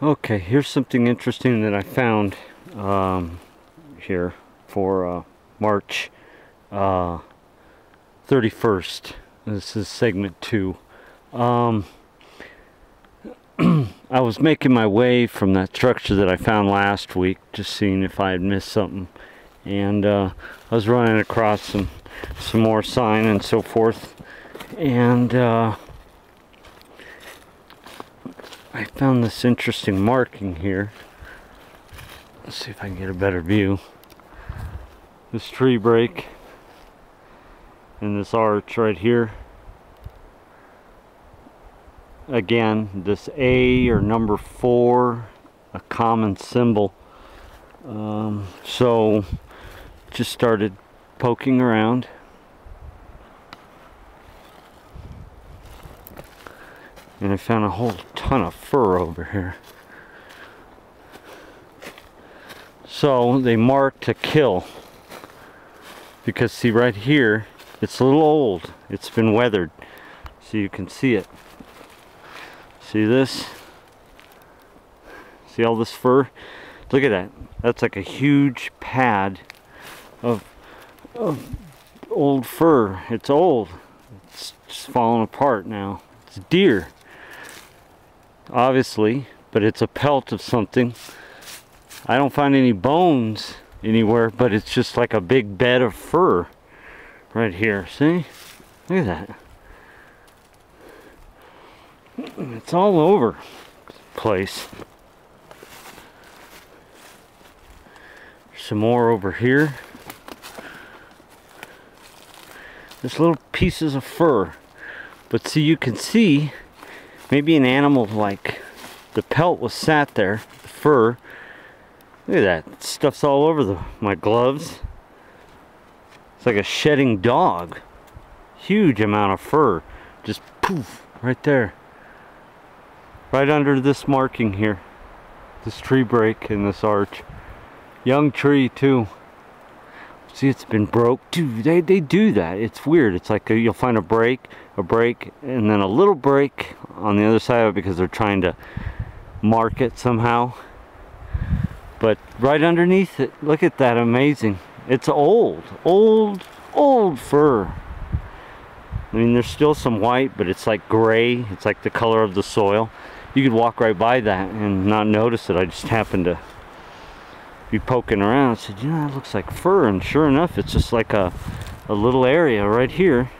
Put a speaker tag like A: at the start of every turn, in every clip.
A: Okay, here's something interesting that I found here for March 31st. This is segment 2. I was making my way from that structure that I found last week, just seeing if I had missed something, and I was running across some more sign and so forth, and I found this interesting marking here. Let's see if I can get a better view. This tree break and this arch right here. Again, this A or number 4, a common symbol. So just started poking around. And I found a whole ton of fur over here. So they marked to kill. Because see right here, it's a little old. It's been weathered. So you can see it. See this? See all this fur? Look at that. That's like a huge pad of old fur. It's old. It's just falling apart now. It's deer, obviously, but it's a pelt of something. I don't find any bones anywhere, but it's just like a big bed of fur right here. See? Look at that. It's all over the place. Some more over here. There's little pieces of fur. But see, you can see maybe an animal like the pelt was sat there, the fur. Look at that. Stuff's all over my gloves. It's like a shedding dog. Huge amount of fur. Just poof, right there. Right under this marking here. This tree break in this arch. Young tree too. See, it's been broke. Dude, they do that. It's weird. It's like you'll find a break, and then a little break on the other side of it because they're trying to mark it somehow. But right underneath it, look at that. Amazing. It's old fur. I mean, there's still some white, but it's like gray. It's like the color of the soil. You could walk right by that and not notice it. I just happened to be poking around. I said, you know, that looks like fur, and sure enough, it's just like a little area right here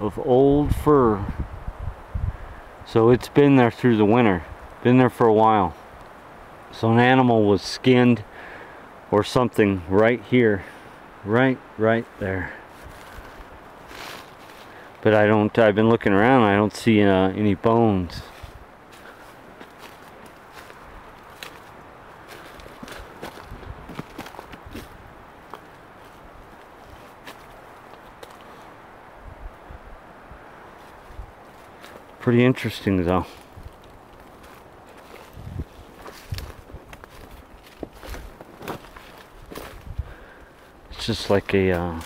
A: of old fur. So it's been there through the winter, been there for a while. So an animal was skinned or something right here, right there. But I've been looking around, I don't see any bones. Pretty interesting though. It's just like a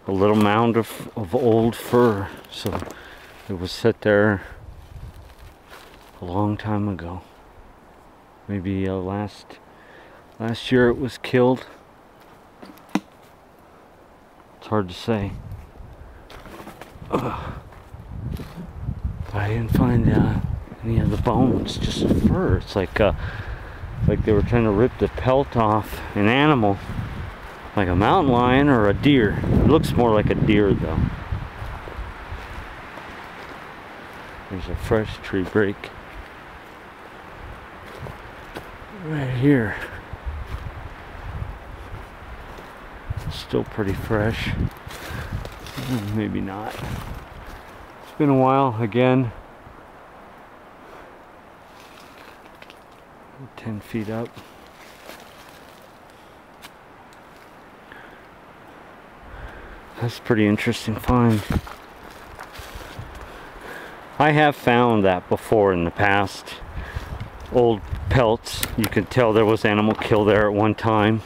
A: little mound of old fur. So it was set there a long time ago. Maybe last year it was killed. It's hard to say. I didn't find any of the bones, just fur. It's like they were trying to rip the pelt off an animal, like a mountain lion or a deer. It looks more like a deer though. There's a fresh tree break right here. Still pretty fresh. Maybe not. It's been a while again. 10 feet up. That's a pretty interesting find. I have found that before in the past. Old pelts. You can tell there was animal kill there at one time.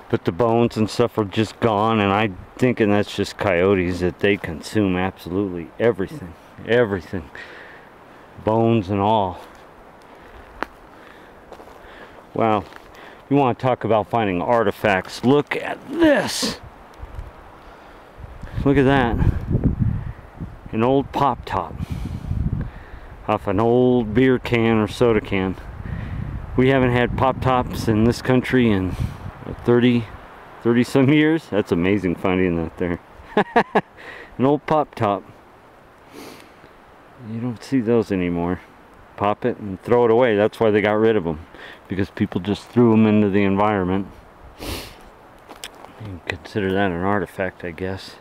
A: But the bones and stuff are just gone, and I'm thinking that's just coyotes, that they consume absolutely everything. Everything. bones and all. Wow, you want to talk about finding artifacts? Look at this. Look at that. An old pop top off an old beer can or soda can. We haven't had pop tops in this country in 30 some years. That's amazing finding that there. An old pop top. You don't see those anymore. Pop it and throw it away. That's why they got rid of them, because people just threw them into the environment. You can consider that an artifact, I guess.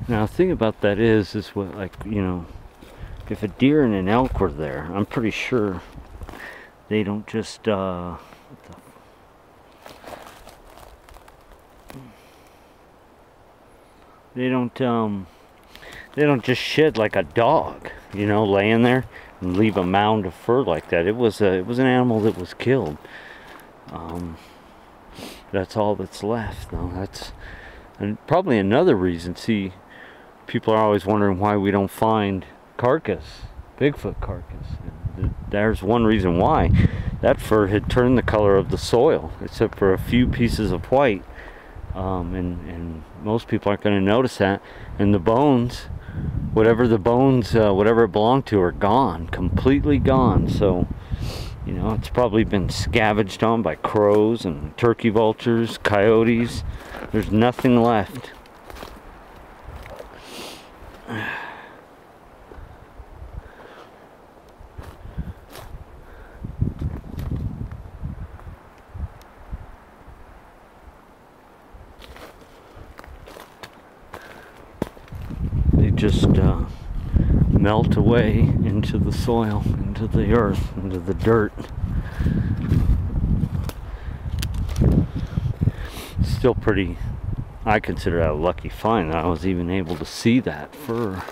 A: Now the thing about that is what, like, you know, if a deer and an elk were there, I'm pretty sure they don't just they don't just shed like a dog, you know, laying there and leave a mound of fur like that. It was an animal that was killed. That's all that's left, though. That's, and probably another reason. See, people are always wondering why we don't find carcass, Bigfoot carcass. There's one reason why. That fur had turned the color of the soil, except for a few pieces of white. And most people aren't going to notice that. And the bones, whatever it belonged to, are gone, completely gone. So, you know, it's probably been scavenged on by crows and turkey vultures, coyotes. There's nothing left. They just melt away into the soil, into the earth, into the dirt. Still pretty, I consider that a lucky find that I was even able to see that fur.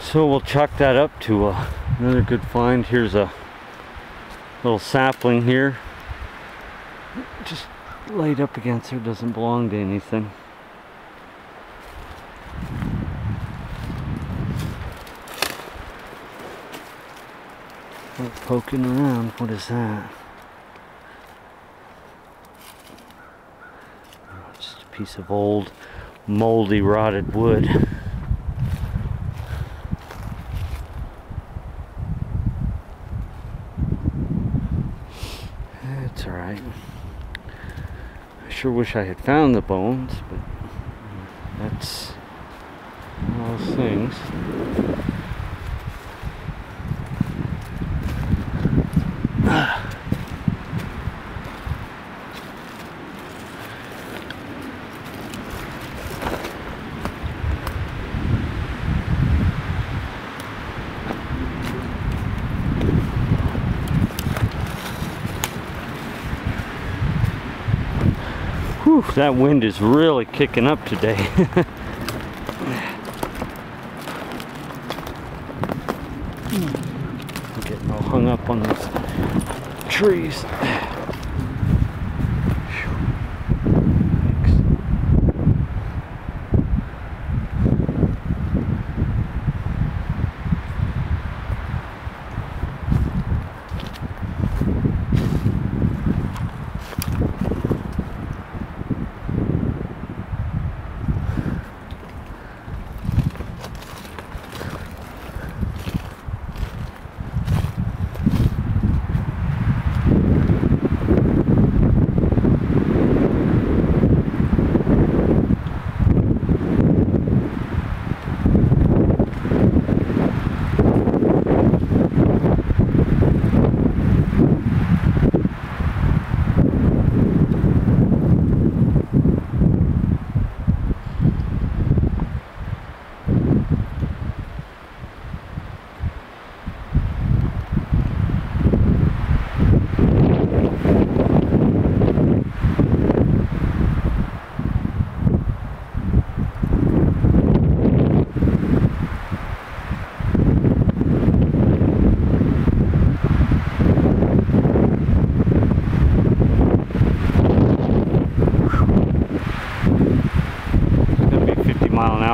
A: So we'll chalk that up to another good find. Here's a little sapling here, just laid up against there. Doesn't belong to anything. Poking around. What is that? Oh, just a piece of old, moldy, rotted wood. It's alright. I sure wish I had found the bones, but that's one of those things. Whew, that wind is really kicking up today. I'm getting all hung up on these trees.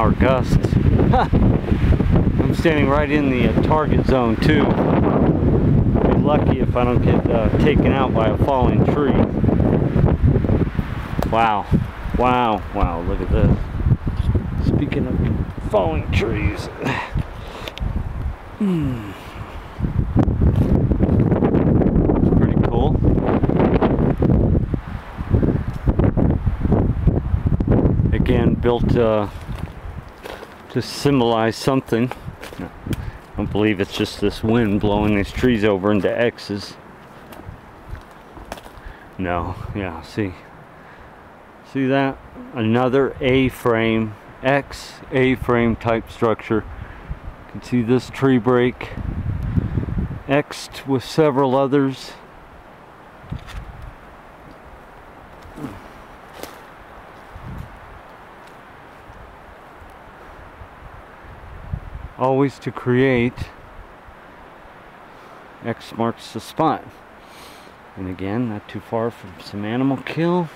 A: mile-an-hour gusts. I'm standing right in the target zone too. Be lucky if I don't get taken out by a falling tree. Wow, wow, wow, look at this. Speaking of falling trees. Pretty cool. Again, built to symbolize something. I don't believe it's just this wind blowing these trees over into X's. No, yeah, see that? Another A-frame, X A-frame type structure. You can see this tree break X'd with several others. Always to create, X marks the spot. And again, not too far from some animal kill.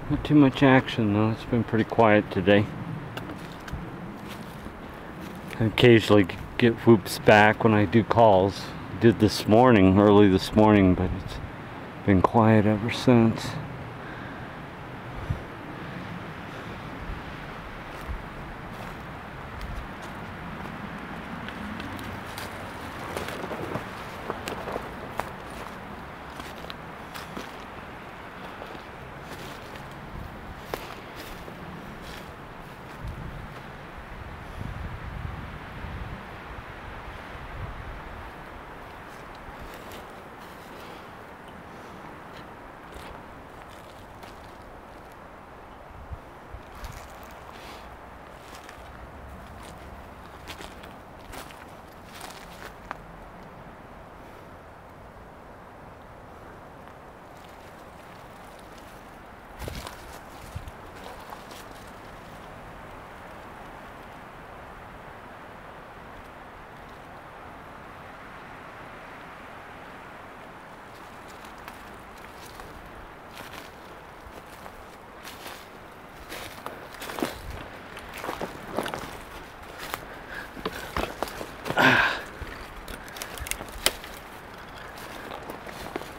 A: Not too much action though, it's been pretty quiet today. I occasionally get whoops back when I do calls. I did this morning, early this morning, but it's been quiet ever since.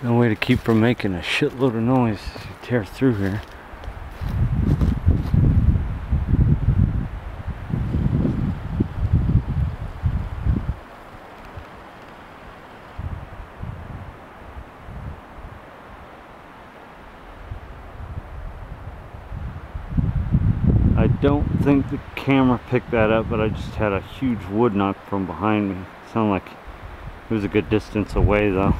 A: No way to keep from making a shitload of noise as you tear through here. I don't think the camera picked that up, but I just had a huge wood knock from behind me. It sounded like it was a good distance away though.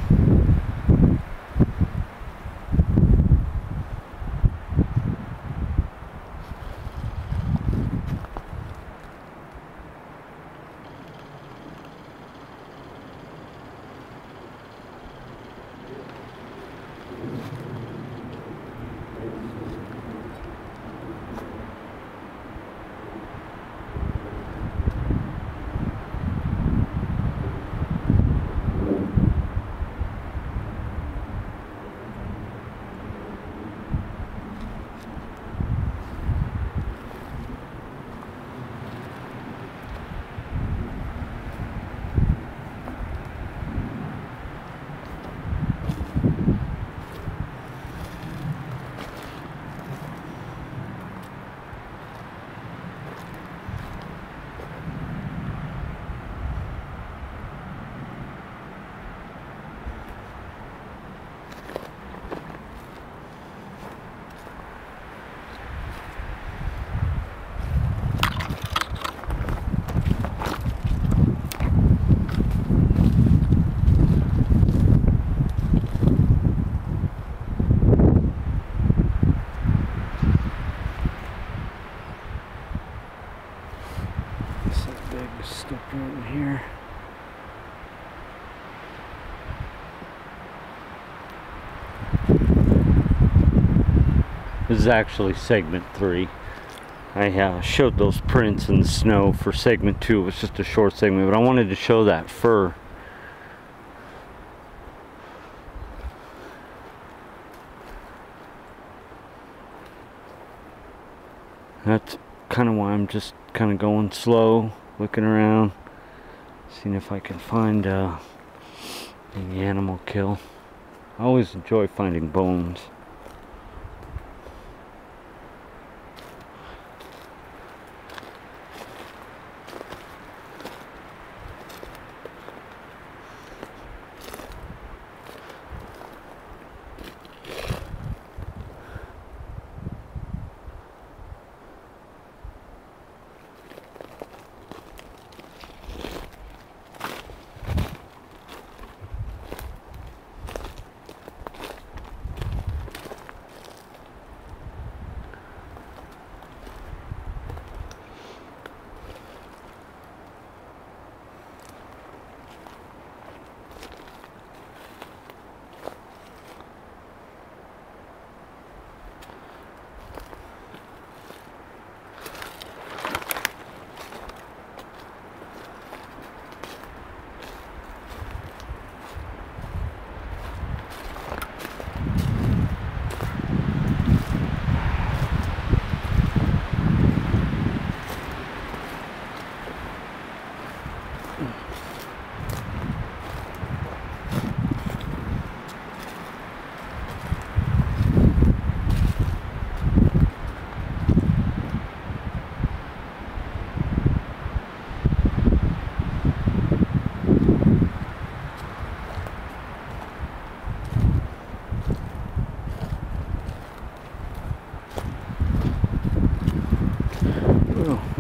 A: This is actually segment 3. I showed those prints in the snow for segment 2. It was just a short segment, but I wanted to show that fur. That's kind of why I'm just kind of going slow, looking around, seeing if I can find any animal kill. I always enjoy finding bones.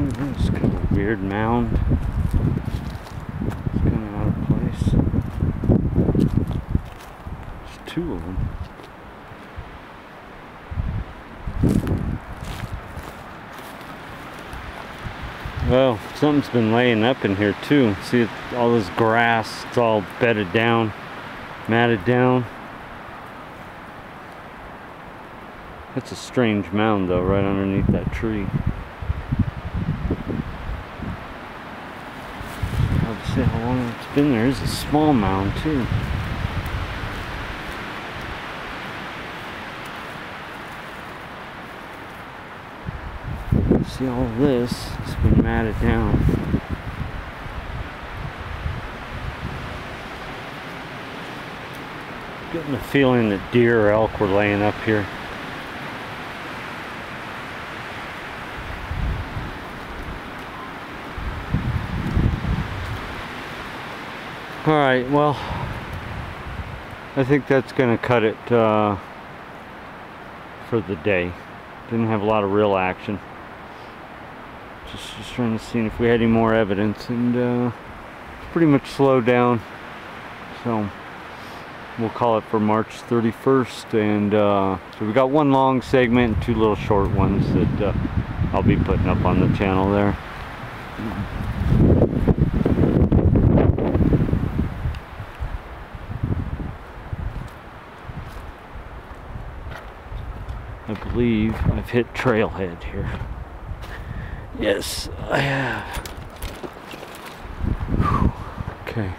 A: It's kind of a weird mound. It's kind of out of place. There's 2 of them. Well, something's been laying up in here too. See all this grass, it's all bedded down, matted down. That's a strange mound though, right underneath that tree. See how long it's been there. It's a small mound too. See all of this, it's been matted down. Getting the feeling that deer or elk were laying up here. Alright, well, I think that's going to cut it for the day. Didn't have a lot of real action. Just trying to see if we had any more evidence, and it's pretty much slowed down. So we'll call it for March 31st, and so we got 1 long segment and 2 little short ones that I'll be putting up on the channel there. I believe I've hit trailhead here. Yes, I have. Whew. Okay.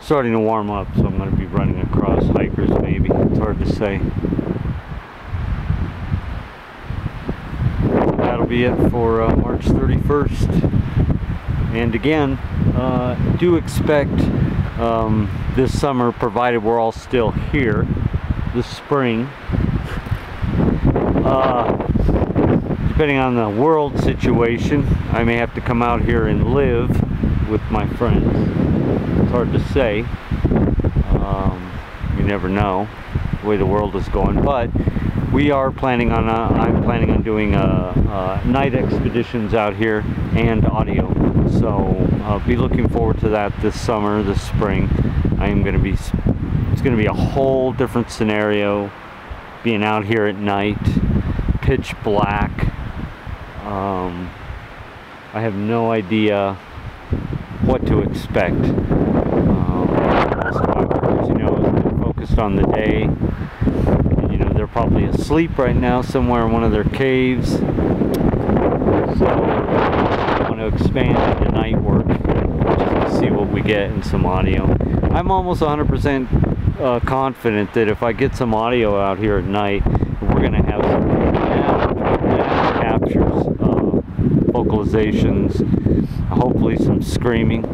A: Starting to warm up, so I'm going to be running across hikers maybe. It's hard to say. That'll be it for March 31st. And again, do expect this summer, provided we're all still here, this spring, depending on the world situation, I may have to come out here and live with my friends. It's hard to say. You never know the way the world is going, but we are planning on I'm planning on doing night expeditions out here and audio, so I'll be looking forward to that this summer, this spring. It's going to be a whole different scenario, being out here at night, pitch black. I have no idea what to expect. based on the day. And, you know, they're probably asleep right now somewhere in one of their caves. So I want to expand into night work just to see what we get in some audio. I'm almost 100% confident that if I get some audio out here at night, we're going to have some captures, vocalizations, hopefully some screaming.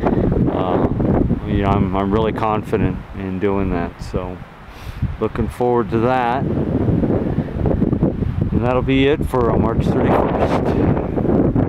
A: You know, I'm really confident in doing that, so looking forward to that. And that'll be it for March 31st.